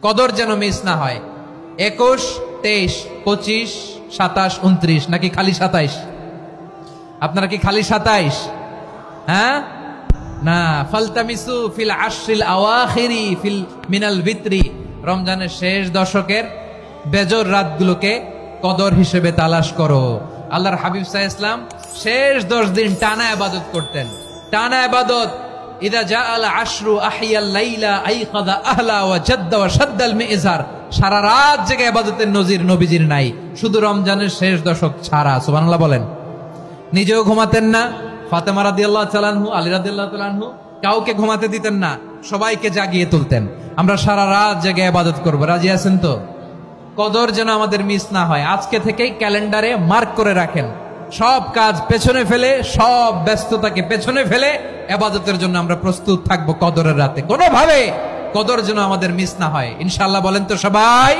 কদর যেন মিস না হয়। 21, 23, 25, 27, 29 নাকি খালি 27? আপনারা কি খালি 27? হ্যাঁ না, ফালতামিসু ফিল আশরিল আওয়াখিরি ফিল মিনাল ভিতরি, রমজানের শেষ দশকের বেজর রাতগুলোকে কদর হিসেবে তালাশ করো। আল্লাহর হাবিব সাল্লাল্লাহু আলাইহি ওয়াসাল্লাম শেষ 10 দিন টানা ইবাদত করতেন, টানা ইবাদত। ইদা জাআল আশরু আহিয়াল লাইলা আইকাদা আহলা ওয়া জাদ্দা ওয়া শাদ্দাল মিজার, সারা রাত জেগে ইবাদতের নজির নবীজির নাই, শুধু রমজানের শেষ দশক ছাড়া। সুবহানাল্লাহ বলেন। নিজেও ঘুমাতেন না, ফাতেমা রাদিয়াল্লাহু তাআলা আনহু, আলী রাদিয়াল্লাহু তাআলা আনহু কাউকে ঘুমাতে দিতেন না, সবাইকে জাগিয়ে তুলতেন। আমরা সারা রাত জেগে ইবাদত করব, রাজি আছেন তো? কদর যেন আমাদের মিস না হয়। আজকে থেকেই ক্যালেন্ডারে মার্ক করে রাখেন, সব কাজ পেছনে ফেলে, সব ব্যস্ততাকে পেছনে ফেলে ইবাদতের জন্য আমরা প্রস্তুত থাকবো কদরের রাতে। কোনোভাবে কদর যেন আমাদের মিস না হয়, ইনশাআল্লাহ। বলেন তো সবাই।